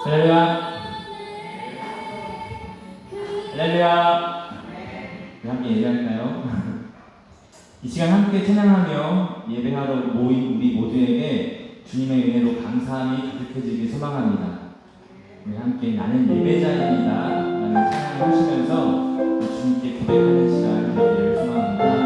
할렐루야. 할렐루야. 함께 예배할까요? 이 시간 함께 찬양하며 예배하러 모인 우리 모두에게 주님의 은혜로 감사함이 가득해지길 소망합니다. 우리 함께 나는 예배자입니다 라는 찬양을 하시면서 주님께 고백하는 시간 되기를 소망합니다.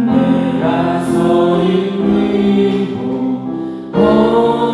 내가 서 있는 곳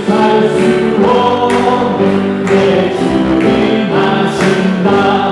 살수 없는 내 주님 하신다.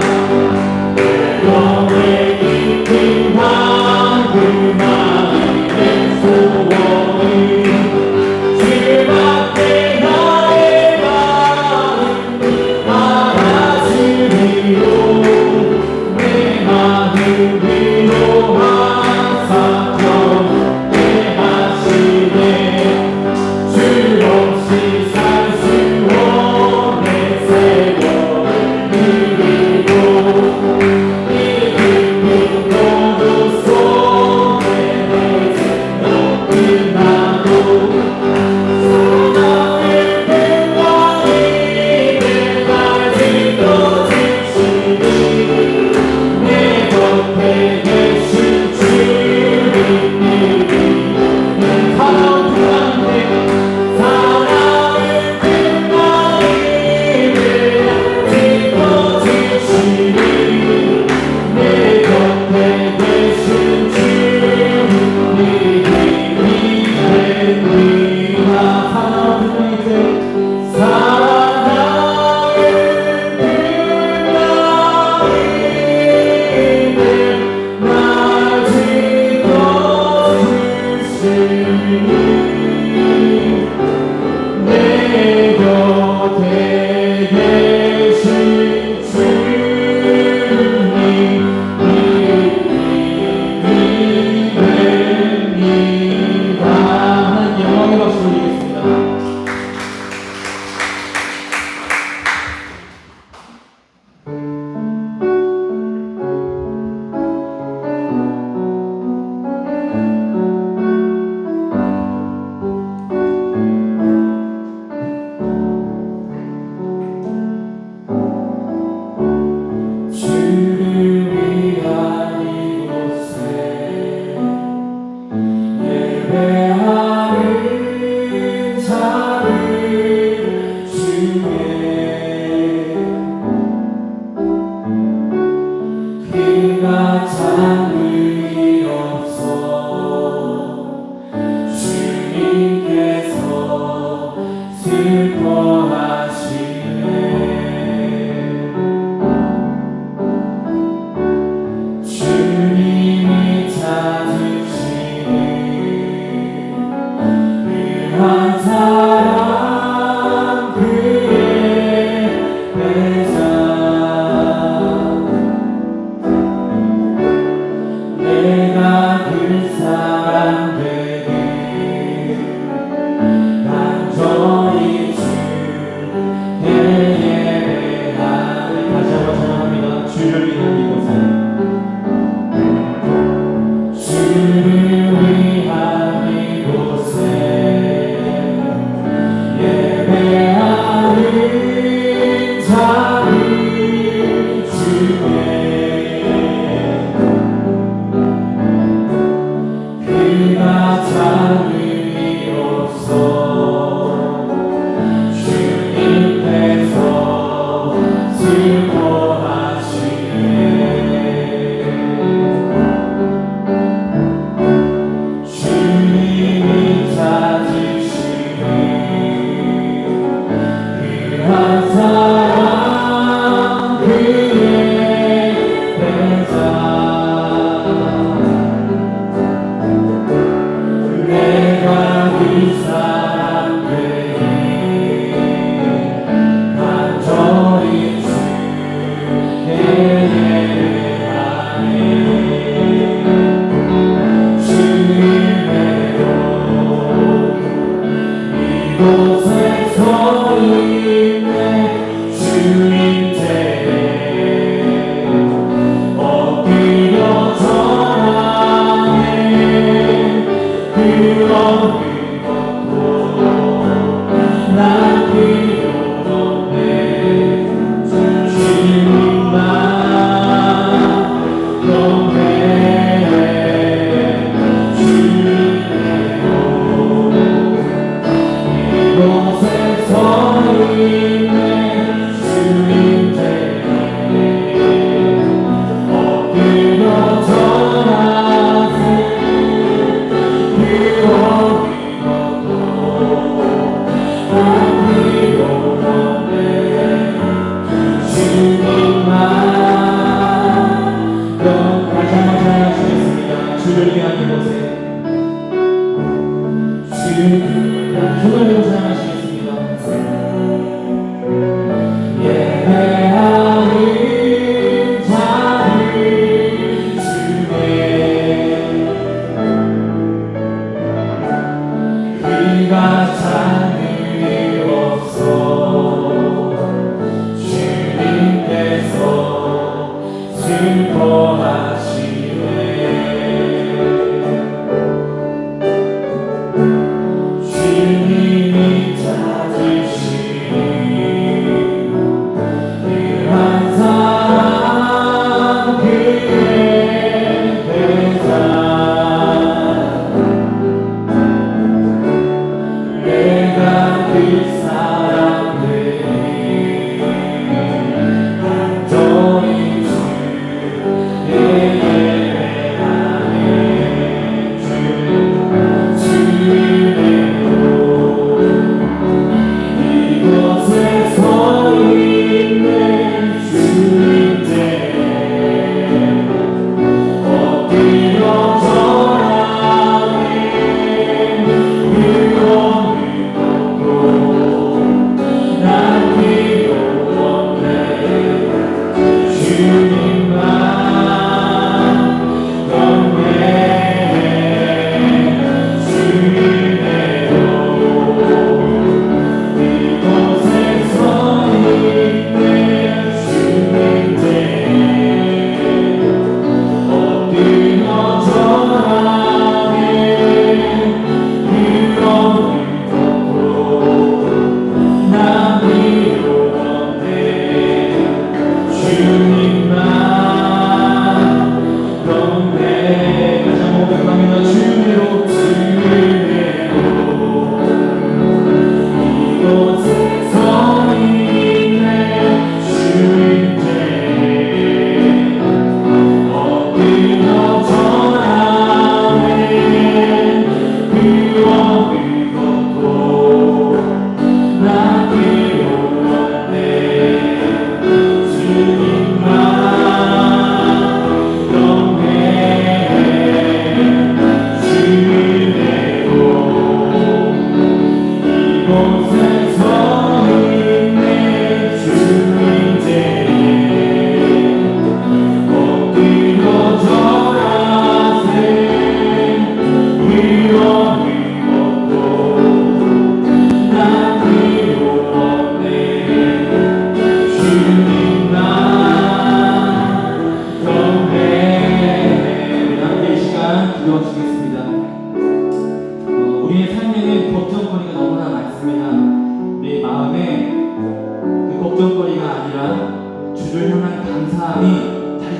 그가 참으리 없어 주님께서 슬퍼하시네 주님이 찾으시는 그 한 사람 그의 배자 내가 그 사람 되길 간절히 주께 예배하네 다시 한번 찬양합니다. 주를 위한 이곳은 주를 위한 이곳에 예배하는 자를 주께 그가 참으리 없어 주님께서 슬퍼하시네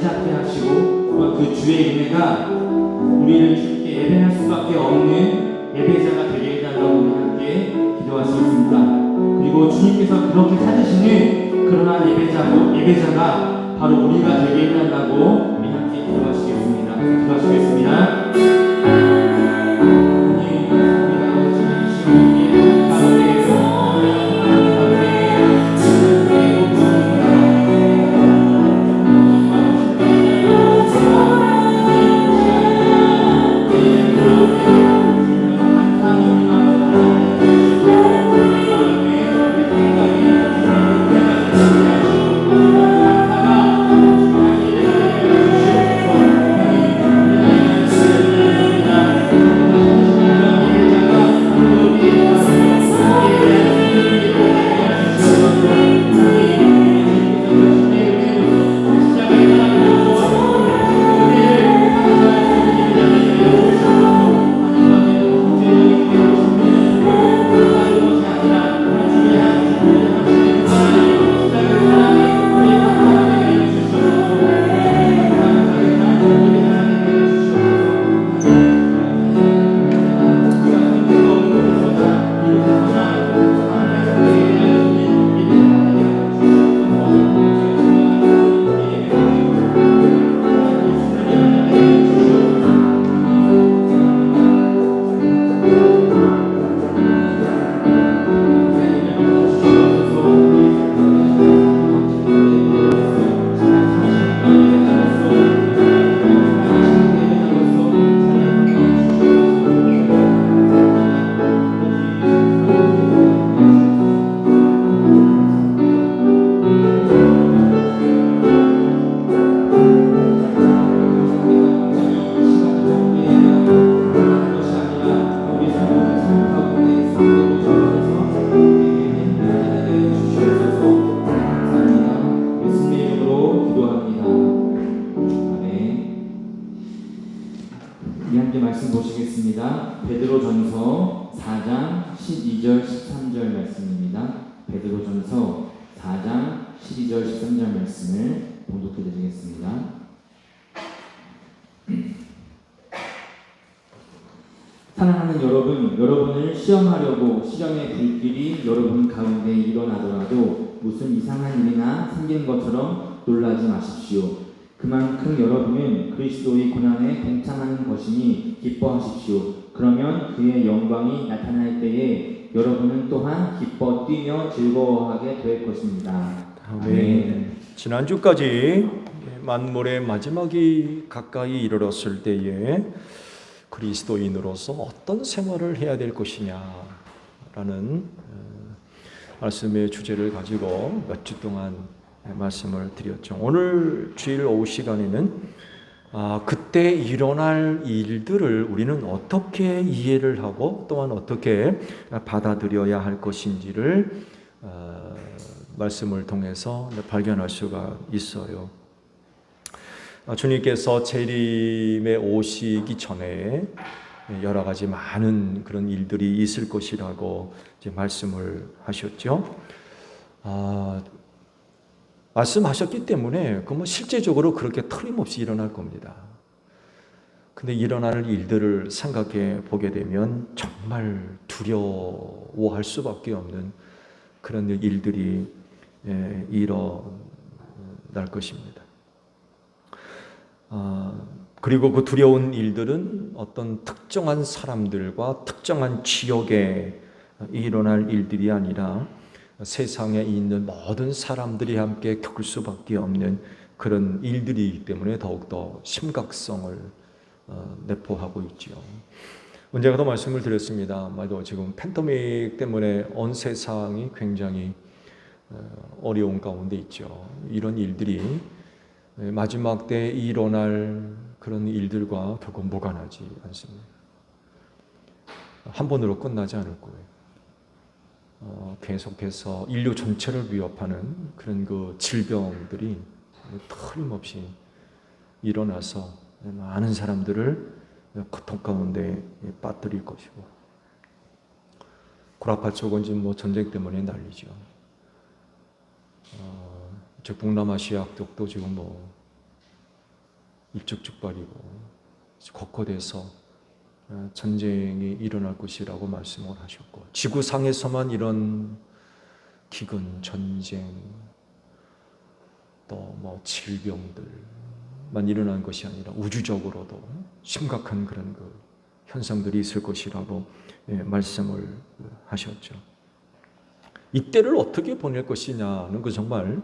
잡게 하시고 또한 그 주의 은혜가 우리를 주께 예배할 수밖에 없는 예배자가 되게 해달라고 우리 함께 기도하시겠습니다. 그리고 주님께서 그렇게 찾으시는 그러한 예배자가 바로 우리가 되게 해달라고 우리 함께 기도하시겠습니다. 기도하시겠습니다. 베드로전서 4장 12절 13절 말씀입니다. 베드로전서 4장 12절 13절 말씀을 봉독해 드리겠습니다. 사랑하는 여러분, 여러분을 시험하려고 시험의 불길이 여러분 가운데 일어나더라도 무슨 이상한 일이나 생긴 것처럼 놀라지 마십시오. 그만큼 여러분은 그리스도의 고난에 동참하는 것이니 기뻐하십시오. 그러면 그의 영광이 나타날 때에 여러분은 또한 기뻐 뛰며 즐거워하게 될 것입니다. 아멘. 지난주까지 만물의 마지막이 가까이 이르렀을 때에 그리스도인으로서 어떤 생활을 해야 될 것이냐라는 말씀의 주제를 가지고 몇 주 동안 말씀을 드렸죠. 오늘 주일 오후 시간에는 그때 일어날 일들을 우리는 어떻게 이해를 하고 또한 어떻게 받아들여야 할 것인지를 말씀을 통해서 발견할 수가 있어요. 주님께서 재림에 오시기 전에 여러 가지 많은 그런 일들이 있을 것이라고 이제 말씀을 하셨죠. 말씀하셨기 때문에 그 실제적으로 그렇게 틀림없이 일어날 겁니다. 근데 일어날 일들을 생각해 보게 되면 정말 두려워할 수밖에 없는 그런 일들이 일어날 것입니다. 그리고 그 두려운 일들은 어떤 특정한 사람들과 특정한 지역에 일어날 일들이 아니라 세상에 있는 모든 사람들이 함께 겪을 수밖에 없는 그런 일들이기 때문에 더욱더 심각성을 내포하고 있죠. 언제가도 말씀을 드렸습니다. 지금 팬데믹 때문에 온 세상이 굉장히 어려운 가운데 있죠. 이런 일들이 마지막 때 일어날 그런 일들과 결코 무관하지 않습니다. 한 번으로 끝나지 않을 거예요. 계속해서 인류 전체를 위협하는 그런 그 질병들이 틀림없이 일어나서 많은 사람들을 고통 가운데 빠뜨릴 것이고, 구라파 쪽은 지금 전쟁 때문에 난리죠. 즉 동남아시아 쪽도 지금 일촉즉발이고 곳곳에서 전쟁이 일어날 것이라고 말씀을 하셨고, 지구상에서만 이런 기근, 전쟁, 또 뭐 질병들만 일어난 것이 아니라 우주적으로도 심각한 그런 그 현상들이 있을 것이라고 말씀을 하셨죠. 이때를 어떻게 보낼 것이냐는 그 정말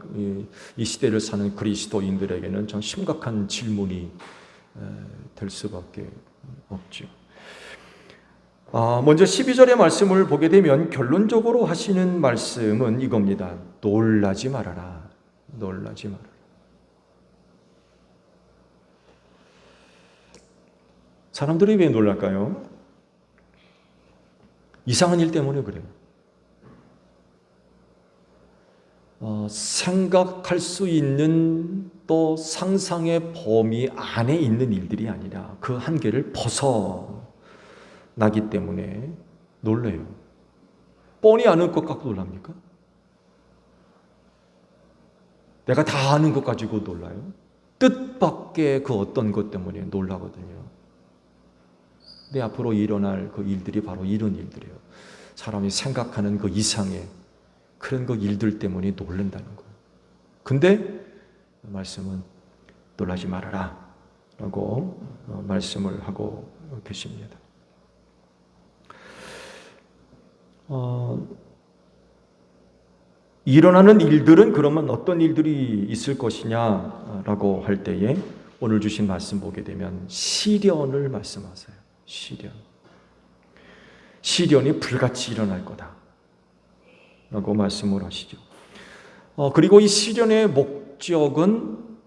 이 시대를 사는 그리스도인들에게는 참 심각한 질문이 될 수밖에 없죠. 먼저 12절의 말씀을 보게 되면 결론적으로 하시는 말씀은 이겁니다. 놀라지 말아라. 놀라지 말아라. 사람들이 왜 놀랄까요? 이상한 일 때문에 그래요. 생각할 수 있는 또 상상의 범위 안에 있는 일들이 아니라 그 한계를 벗어나기 때문에 놀래요. 뻔히 아는 것 갖고 놀랍니까? 내가 다 아는 것 가지고 놀라요? 뜻밖의 그 어떤 것 때문에 놀라거든요. 내 앞으로 일어날 그 일들이 바로 이런 일들이에요. 사람이 생각하는 그 이상의 그런 그 일들 때문에 놀란다는 거예요. 근데 말씀은 놀라지 말아라 라고 말씀을 하고 계십니다. 일어나는 일들은 그러면 어떤 일들이 있을 것이냐라고 할 때에 오늘 주신 말씀 보게 되면 시련을 말씀하세요. 시련이 불같이 일어날 거다 라고 말씀을 하시죠. 그리고 이 시련의 목적은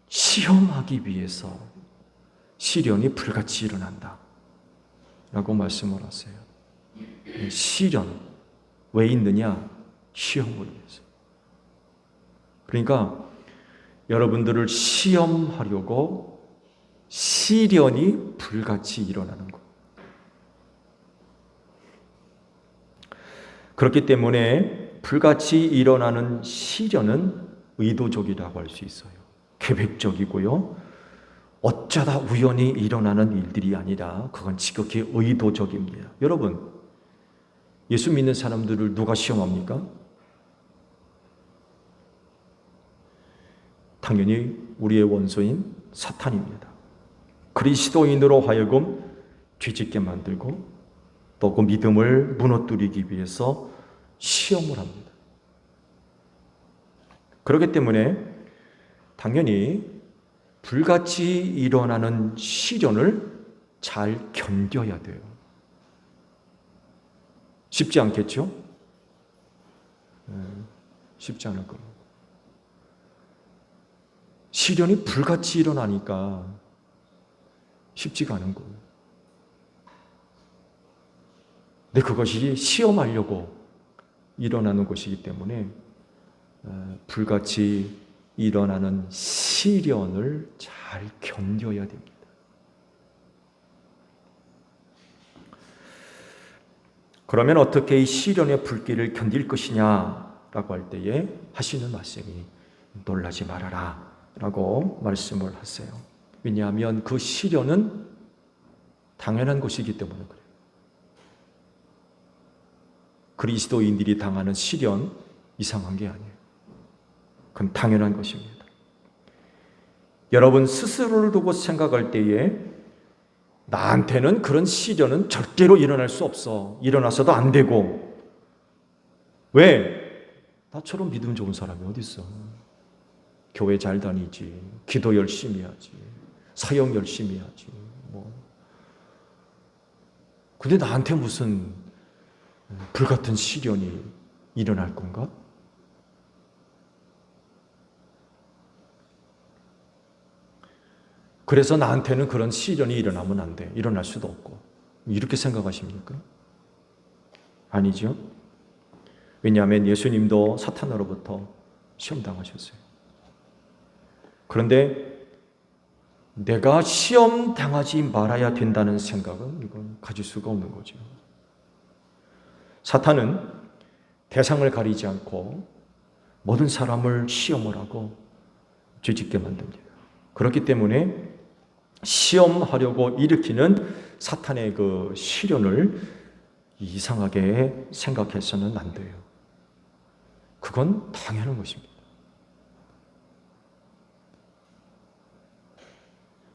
시험하기 위해서 시련이 불같이 일어난다 라고 말씀을 하세요. 시련 왜 있느냐? 시험을 위해서. 그러니까 여러분들을 시험하려고 시련이 불같이 일어나는 거예요. 그렇기 때문에 불같이 일어나는 시련은 의도적이라고 할 수 있어요. 계획적이고요. 어쩌다 우연히 일어나는 일들이 아니라 그건 지극히 의도적입니다. 여러분, 예수 믿는 사람들을 누가 시험합니까? 당연히 우리의 원수인 사탄입니다. 그리스도인으로 하여금 뒤집게 만들고 또 그 믿음을 무너뜨리기 위해서 시험을 합니다. 그렇기 때문에 당연히 불같이 일어나는 시련을 잘 견뎌야 돼요. 쉽지 않겠죠? 쉽지 않을 겁니다. 시련이 불같이 일어나니까 쉽지가 않은 거예요. 근데 그것이 시험하려고 일어나는 것이기 때문에 불같이 일어나는 시련을 잘 견뎌야 됩니다. 그러면 어떻게 이 시련의 불길을 견딜 것이냐라고 할 때에 하시는 말씀이 놀라지 말아라 라고 말씀을 하세요. 왜냐하면 그 시련은 당연한 것이기 때문에 그래요. 그리스도인들이 당하는 시련 이상한 게 아니에요. 그건 당연한 것입니다. 여러분 스스로를 두고 생각할 때에 나한테는 그런 시련은 절대로 일어날 수 없어. 일어나서도 안 되고. 왜? 나처럼 믿음 좋은 사람이 어디 있어? 교회 잘 다니지. 기도 열심히 하지. 사역 열심히 하지. 근데 나한테 무슨 불같은 시련이 일어날 건가? 그래서 나한테는 그런 시련이 일어나면 안 돼. 일어날 수도 없고. 이렇게 생각하십니까? 아니죠. 왜냐하면 예수님도 사탄으로부터 시험당하셨어요. 그런데 내가 시험당하지 말아야 된다는 생각은 이건 가질 수가 없는 거죠. 사탄은 대상을 가리지 않고 모든 사람을 시험을 하고 죄짓게 만듭니다. 그렇기 때문에 시험하려고 일으키는 사탄의 그 시련을 이상하게 생각해서는 안 돼요. 그건 당연한 것입니다.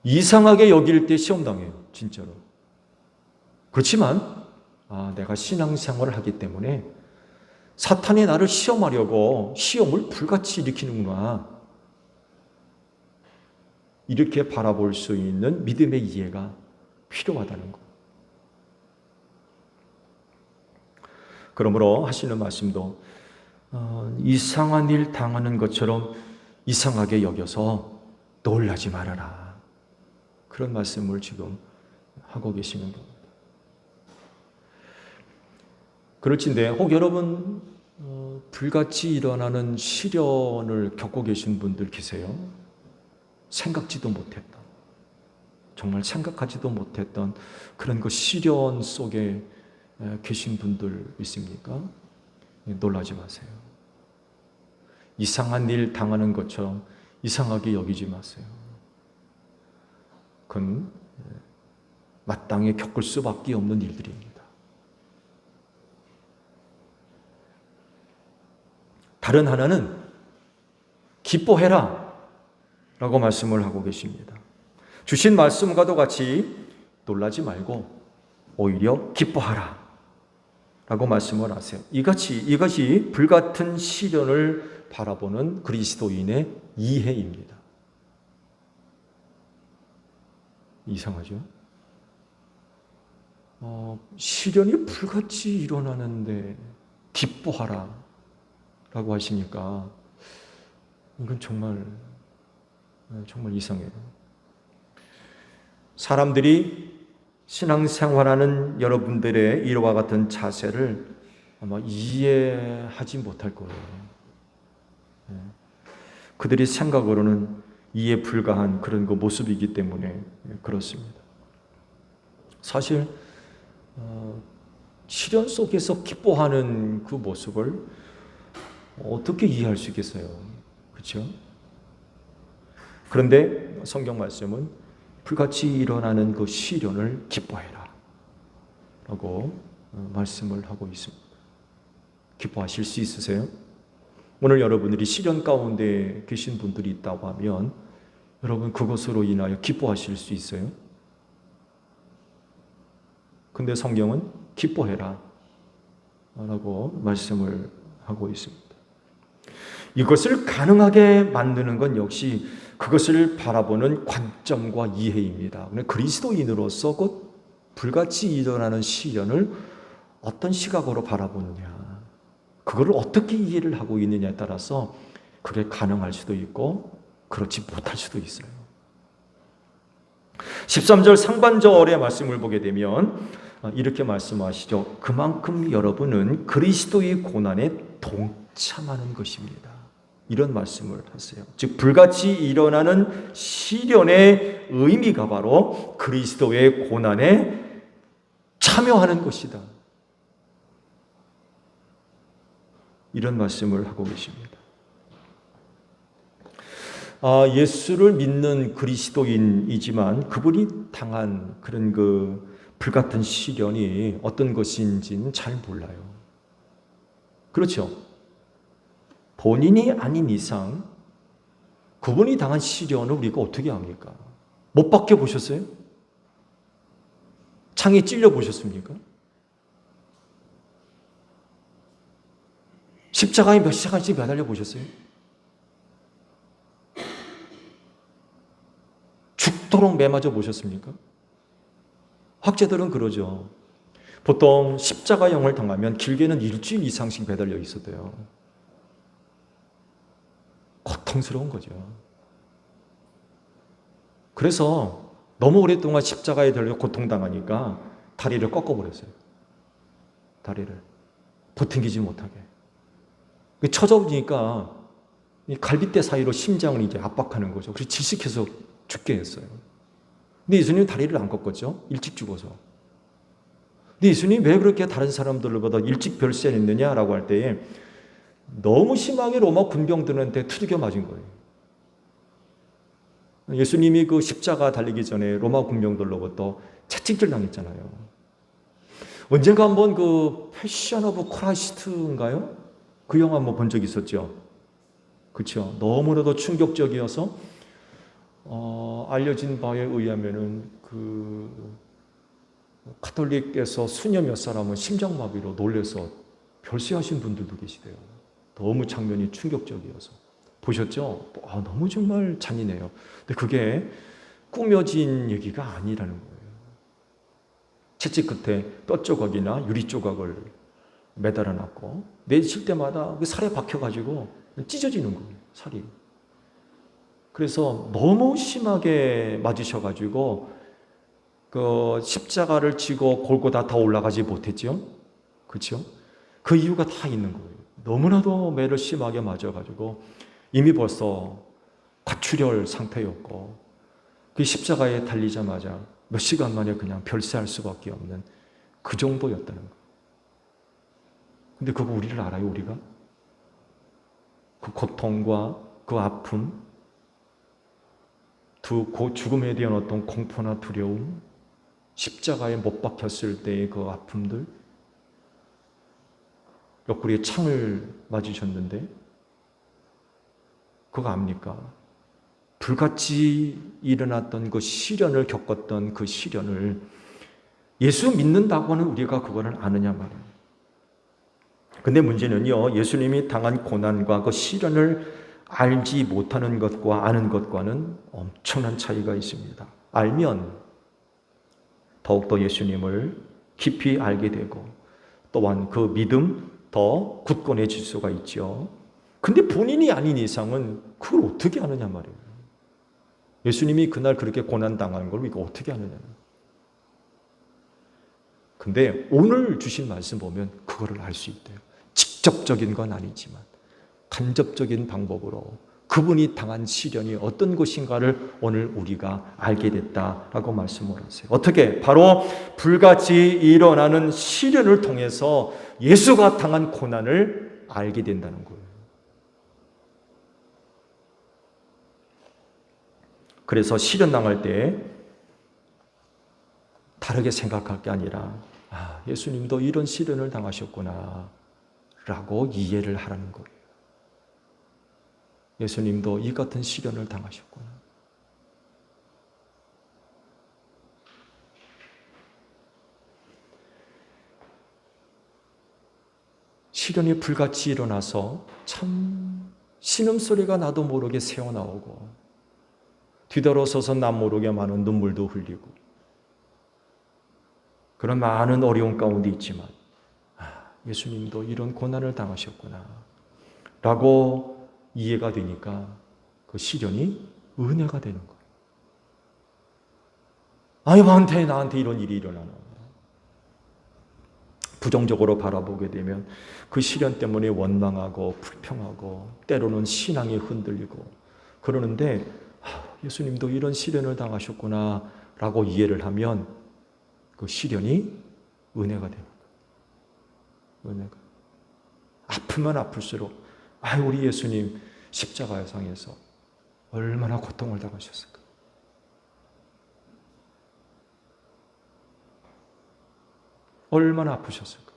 이상하게 여길 때 시험당해요. 진짜로. 그렇지만 내가 신앙생활을 하기 때문에 사탄이 나를 시험하려고 시험을 불같이 일으키는구나. 이렇게 바라볼 수 있는 믿음의 이해가 필요하다는 것. 그러므로 하시는 말씀도 이상한 일 당하는 것처럼 이상하게 여겨서 놀라지 말아라. 그런 말씀을 지금 하고 계시는 겁니다. 그렇진데 혹 여러분 불같이 일어나는 시련을 겪고 계신 분들 계세요? 생각지도 못했던, 정말 생각하지도 못했던 그런 그 시련 속에 계신 분들 있습니까? 놀라지 마세요. 이상한 일 당하는 것처럼 이상하게 여기지 마세요. 그건 마땅히 겪을 수밖에 없는 일들입니다. 다른 하나는 기뻐해라 라고 말씀을 하고 계십니다. 주신 말씀과도 같이 놀라지 말고 오히려 기뻐하라 라고 말씀을 하세요. 이것이 불같은 시련을 바라보는 그리스도인의 이해입니다. 이상하죠? 시련이 불같이 일어나는데 기뻐하라 라고 하시니까 이건 정말 이상해요. 사람들이 신앙생활하는 여러분들의 이와 같은 자세를 아마 이해하지 못할 거예요. 그들이 생각으로는 이해 불가한 그런 그 모습이기 때문에 그렇습니다. 사실 시련 속에서 기뻐하는 그 모습을 어떻게 이해할 수 있겠어요? 그렇죠? 그런데 성경 말씀은 불같이 일어나는 그 시련을 기뻐해라 라고 말씀을 하고 있습니다. 기뻐하실 수 있으세요? 오늘 여러분들이 시련 가운데 계신 분들이 있다고 하면 여러분 그것으로 인하여 기뻐하실 수 있어요? 근데 성경은 기뻐해라 라고 말씀을 하고 있습니다. 이것을 가능하게 만드는 건 역시 그것을 바라보는 관점과 이해입니다. 그리스도인으로서 곧 불같이 일어나는 시련을 어떤 시각으로 바라보느냐, 그거를 어떻게 이해를 하고 있느냐에 따라서 그게 가능할 수도 있고 그렇지 못할 수도 있어요. 13절 상반절의 말씀을 보게 되면 이렇게 말씀하시죠. 그만큼 여러분은 그리스도의 고난에 동참하는 것입니다. 이런 말씀을 하세요. 즉 불같이 일어나는 시련의 의미가 바로 그리스도의 고난에 참여하는 것이다. 이런 말씀을 하고 계십니다. 예수를 믿는 그리스도인이지만 그분이 당한 그런 그 불같은 시련이 어떤 것인지는 잘 몰라요. 그렇죠? 본인이 아닌 이상 그분이 당한 시련을 우리가 어떻게 합니까? 못 박혀 보셨어요? 창에 찔려 보셨습니까? 십자가에 몇 시간씩 매달려 보셨어요? 죽도록 매맞아 보셨습니까? 학자들은 그러죠. 보통 십자가형을 당하면 길게는 일주일 이상씩 매달려 있었대요. 고통스러운 거죠. 그래서 너무 오랫동안 십자가에 달려 고통당하니까 다리를 꺾어버렸어요. 다리를. 버팅기지 못하게. 처져보니까 갈비뼈 사이로 심장을 이제 압박하는 거죠. 그래서 질식해서 죽게 했어요. 근데 예수님은 다리를 안 꺾었죠. 일찍 죽어서. 근데 예수님이 왜 그렇게 다른 사람들보다 일찍 별세했느냐라고 할 때에 너무 심하게 로마 군병들한테 두들겨 맞은 거예요. 예수님이 그 십자가 달리기 전에 로마 군병들로부터 채찍질 당했잖아요. 언젠가 한번 그 패션 오브 크라이스트인가요? 그 영화 한번 본 적 있었죠. 그렇죠. 너무나도 충격적이어서 알려진 바에 의하면은 그 카톨릭에서 수녀 몇 사람은 심장마비로 놀래서 별세하신 분들도 계시대요. 너무 장면이 충격적이어서. 보셨죠? 너무 정말 잔인해요. 근데 그게 꾸며진 얘기가 아니라는 거예요. 채찍 끝에 뼈 조각이나 유리 조각을 매달아 놨고 내칠 때마다 그 살에 박혀가지고 찢어지는 거예요. 살이. 그래서 너무 심하게 맞으셔가지고 그 십자가를 지고 골고다 다 올라가지 못했죠. 그렇죠? 그 이유가 다 있는 거예요. 너무나도 매를 심하게 맞아가지고 이미 벌써 과출혈 상태였고 그 십자가에 달리자마자 몇 시간 만에 그냥 별세할 수밖에 없는 그 정도였다는 거예요. 근데 그거 우리를 알아요, 우리가? 그 고통과 그 아픔, 죽음에 대한 어떤 공포나 두려움, 십자가에 못 박혔을 때의 그 아픔들, 옆구리에 창을 맞으셨는데 그거 압니까? 불같이 일어났던 그 시련을 겪었던 그 시련을 예수 믿는다고 하는 우리가 그거를 아느냐 말이에요. 근데 문제는요, 예수님이 당한 고난과 그 시련을 알지 못하는 것과 아는 것과는 엄청난 차이가 있습니다. 알면 더욱더 예수님을 깊이 알게 되고 또한 그 믿음 더 굳건해질 수가 있죠. 근데 본인이 아닌 이상은 그걸 어떻게 아느냐 말이에요. 예수님이 그날 그렇게 고난당한 걸 이거 어떻게 아느냐. 근데 오늘 주신 말씀 보면 그거를 알 수 있대요. 직접적인 건 아니지만 간접적인 방법으로 그분이 당한 시련이 어떤 것인가를 오늘 우리가 알게 됐다라고 말씀을 하세요. 어떻게? 바로 불같이 일어나는 시련을 통해서 예수가 당한 고난을 알게 된다는 거예요. 그래서 시련 당할 때 다르게 생각할 게 아니라 예수님도 이런 시련을 당하셨구나 라고 이해를 하라는 거예요. 예수님도 이 같은 시련을 당하셨구나. 시련이 불같이 일어나서 참 신음소리가 나도 모르게 새어나오고 뒤돌아서서 남 모르게 많은 눈물도 흘리고 그런 많은 어려움 가운데 있지만 예수님도 이런 고난을 당하셨구나 라고 이해가 되니까 그 시련이 은혜가 되는 거예요. 나한테 이런 일이 일어나나. 부정적으로 바라보게 되면 그 시련 때문에 원망하고 불평하고 때로는 신앙이 흔들리고 그러는데 예수님도 이런 시련을 당하셨구나 라고 이해를 하면 그 시련이 은혜가 됩니다. 은혜가. 아프면 아플수록 우리 예수님 십자가상에서 얼마나 고통을 당하셨을까. 얼마나 아프셨을까.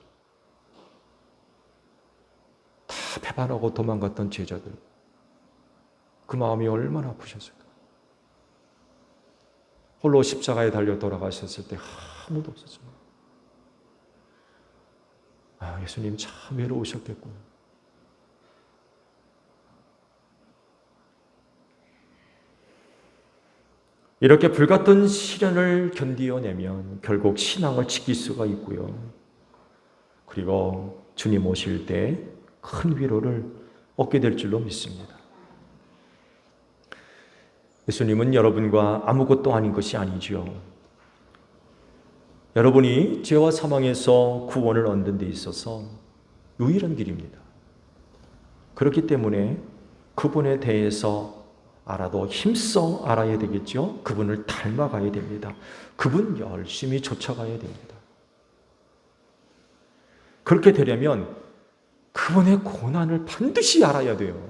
다 배반하고 도망갔던 제자들 그 마음이 얼마나 아프셨을까. 홀로 십자가에 달려 돌아가셨을 때 아무도 없었습니다. 예수님 참 외로우셨겠구나. 이렇게 불같은 시련을 견디어내면 결국 신앙을 지킬 수가 있고요. 그리고 주님 오실 때 큰 위로를 얻게 될 줄로 믿습니다. 예수님은 여러분과 아무것도 아닌 것이 아니죠. 여러분이 죄와 사망에서 구원을 얻는 데 있어서 유일한 길입니다. 그렇기 때문에 그분에 대해서 알아도 힘써 알아야 되겠죠. 그분을 닮아가야 됩니다. 그분 열심히 쫓아가야 됩니다. 그렇게 되려면 그분의 고난을 반드시 알아야 돼요.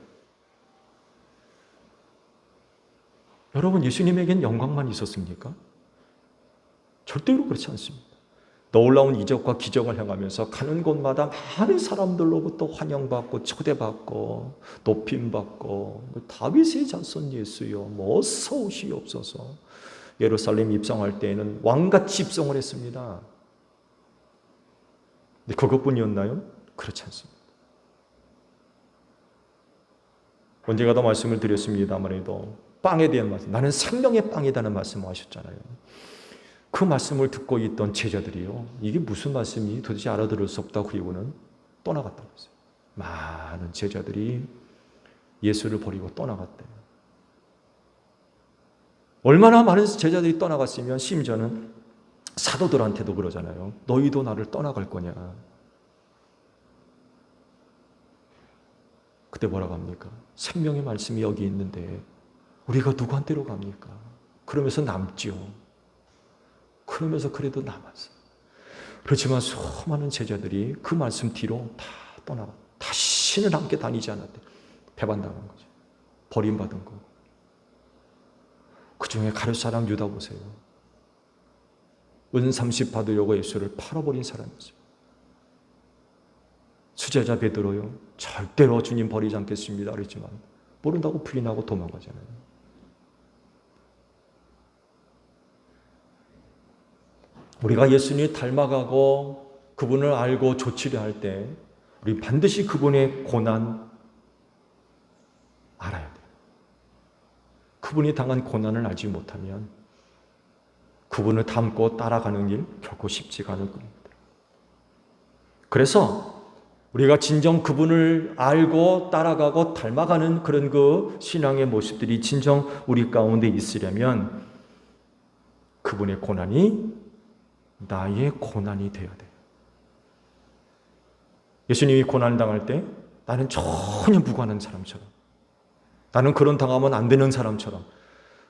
여러분, 예수님에겐 영광만 있었습니까? 절대로 그렇지 않습니다. 놀라운 이적과 기적을 행하면서 가는 곳마다 많은 사람들로부터 환영받고 초대받고 높임받고 다윗의 자손 예수여 어서 오시옵소서. 예루살렘 입성할 때에는 왕같이 입성을 했습니다. 근데 그것뿐이었나요? 그렇지 않습니다. 언제가 더 말씀을 드렸습니다만 빵에 대한 말씀, 나는 생명의 빵이라는 말씀을 하셨잖아요. 그 말씀을 듣고 있던 제자들이요, 이게 무슨 말씀이 도대체 알아들을 수 없다고 그리고는 떠나갔다고 했어요. 많은 제자들이 예수를 버리고 떠나갔대요. 얼마나 많은 제자들이 떠나갔으면 심지어는 사도들한테도 그러잖아요. 너희도 나를 떠나갈 거냐. 그때 뭐라고 합니까? 생명의 말씀이 여기 있는데 우리가 누구한테로 갑니까? 그러면서 남죠. 그러면서 그래도 남았어요. 그렇지만 수많은 제자들이 그 말씀 뒤로 다 떠나가 다시는 함께 다니지 않았대. 배반당한 거죠. 버림받은 거. 그 중에 가룟 사람 유다 보세요. 은 30 받으려고 예수를 팔아버린 사람이었어요. 수제자 베드로요, 절대로 주님 버리지 않겠습니다 그랬지만 모른다고 부인하고 도망가잖아요. 우리가 예수님을 닮아가고 그분을 알고 조치려 할 때 우리 반드시 그분의 고난 알아야 돼요. 그분이 당한 고난을 알지 못하면 그분을 닮고 따라가는 일 결코 쉽지가 않을 겁니다. 그래서 우리가 진정 그분을 알고 따라가고 닮아가는 그런 그 신앙의 모습들이 진정 우리 가운데 있으려면 그분의 고난이 나의 고난이 되어야 돼요. 예수님이 고난을 당할 때 나는 전혀 무관한 사람처럼, 나는 그런 당하면 안 되는 사람처럼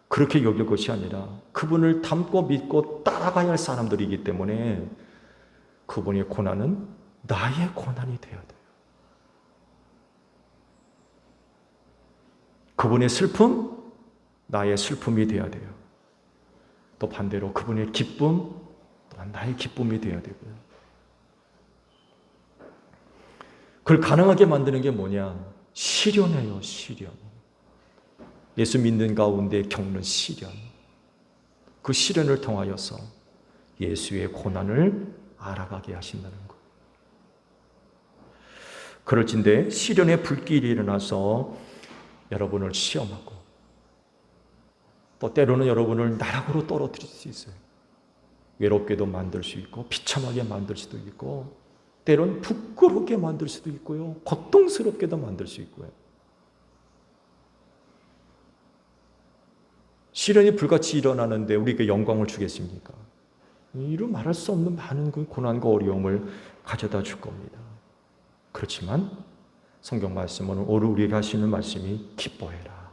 그렇게 여길 것이 아니라 그분을 닮고 믿고 따라가야 할 사람들이기 때문에 그분의 고난은 나의 고난이 되어야 돼요. 그분의 슬픔, 나의 슬픔이 되어야 돼요. 또 반대로 그분의 기쁨, 또한 나의 기쁨이 되어야 되고요. 그걸 가능하게 만드는 게 뭐냐? 시련이에요, 시련. 예수 믿는 가운데 겪는 시련. 그 시련을 통하여서 예수의 고난을 알아가게 하신다는 거예요. 그럴진데 시련의 불길이 일어나서 여러분을 시험하고 또 때로는 여러분을 나락으로 떨어뜨릴 수 있어요. 외롭게도 만들 수 있고 비참하게 만들 수도 있고 때로는 부끄럽게 만들 수도 있고요. 고통스럽게도 만들 수 있고요. 시련이 불같이 일어나는데 우리에게 영광을 주겠습니까? 이루 말할 수 없는 많은 그 고난과 어려움을 가져다 줄 겁니다. 그렇지만 성경 말씀은 오늘 우리에게 하시는 말씀이 기뻐해라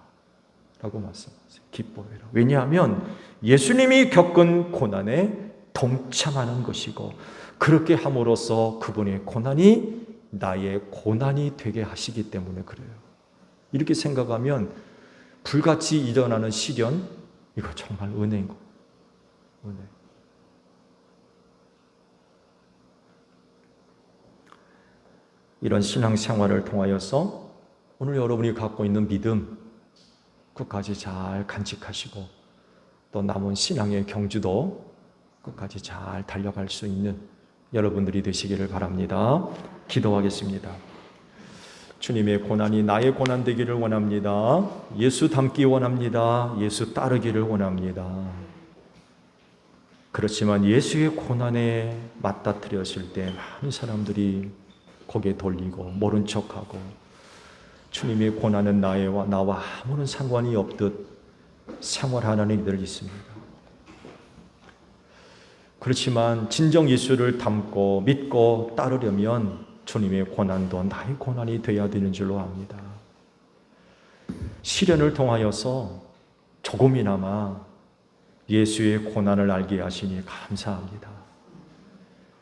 라고 말씀하세요. 기뻐해라. 왜냐하면 예수님이 겪은 고난에 동참하는 것이고 그렇게 함으로써 그분의 고난이 나의 고난이 되게 하시기 때문에 그래요. 이렇게 생각하면 불같이 일어나는 시련, 이거 정말 은혜인 거예요. 은혜. 이런 신앙생활을 통하여서 오늘 여러분이 갖고 있는 믿음 끝까지 잘 간직하시고 또 남은 신앙의 경주도 끝까지 잘 달려갈 수 있는 여러분들이 되시기를 바랍니다. 기도하겠습니다. 주님의 고난이 나의 고난 되기를 원합니다. 예수 닮기 원합니다. 예수 따르기를 원합니다. 그렇지만 예수의 고난에 맞닥뜨렸을 때 많은 사람들이 고개 돌리고 모른 척하고 주님의 고난은 나와 아무런 상관이 없듯 생활하는 이들이 있습니다. 그렇지만 진정 예수를 닮고 믿고 따르려면 주님의 고난도 나의 고난이 되어야 되는 줄로 압니다. 시련을 통하여서 조금이나마 예수의 고난을 알게 하시니 감사합니다.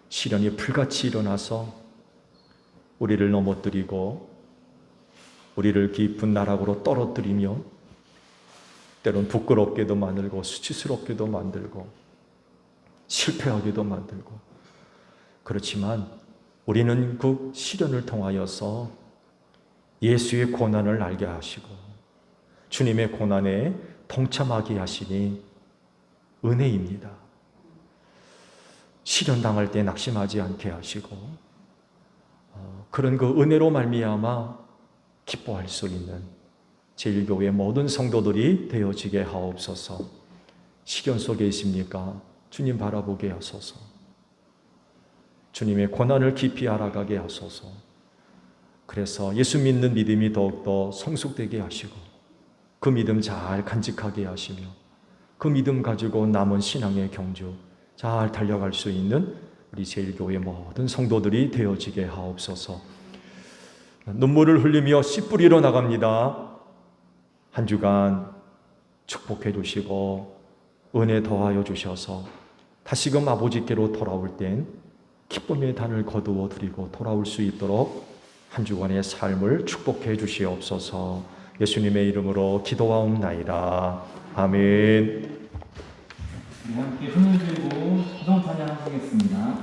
시련이 불같이 일어나서 우리를 넘어뜨리고 우리를 깊은 나락으로 떨어뜨리며 때론 부끄럽게도 만들고 수치스럽게도 만들고 실패하게도 만들고, 그렇지만 우리는 그 시련을 통하여서 예수의 고난을 알게 하시고 주님의 고난에 동참하게 하시니 은혜입니다. 시련 당할 때 낙심하지 않게 하시고 그런 그 은혜로 말미암아 기뻐할 수 있는 제1교회 모든 성도들이 되어지게 하옵소서. 시련 속에 있습니까? 주님 바라보게 하소서. 주님의 고난을 깊이 알아가게 하소서. 그래서 예수 믿는 믿음이 더욱더 성숙되게 하시고 그 믿음 잘 간직하게 하시며 그 믿음 가지고 남은 신앙의 경주 잘 달려갈 수 있는 우리 제1교회 모든 성도들이 되어지게 하옵소서. 눈물을 흘리며 씨 뿌리러 나갑니다. 한 주간 축복해 주시고 은혜 더하여 주셔서 다시금 아버지께로 돌아올 땐 기쁨의 단을 거두어 드리고 돌아올 수 있도록 한 주간의 삶을 축복해 주시옵소서. 예수님의 이름으로 기도하옵나이다. 아멘. 우리 함께 손을 들고 구성 찬양하시겠습니다.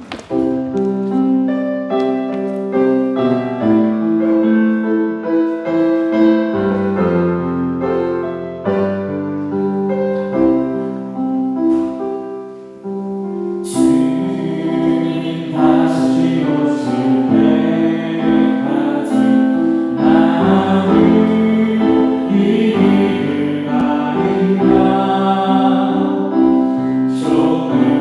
주님 다시 오실 때까지 나는 이 길을 가리라. 조금은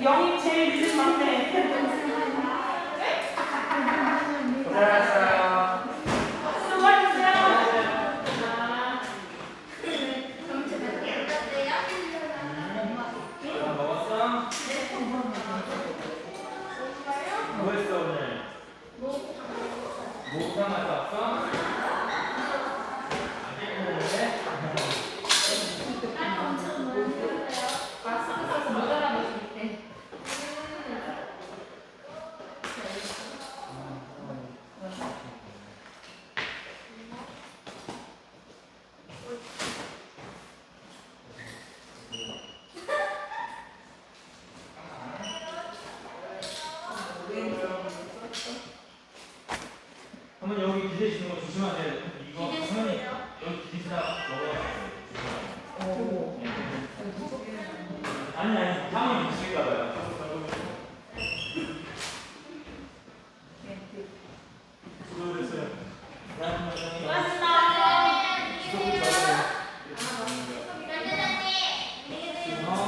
영이 제일 늦은 막내. 고생하셨어요. 수고하셨어요. 밥 먹었어? 뭐 했어 오늘? 목욕탕 갔다 왔어? 안 깨끗했는데? 한번 여기 기대시는 거 조심하세요. 이거 선생님 여기 기대시다 먹어야 돼요. 아니 상황이 미칠까 봐요.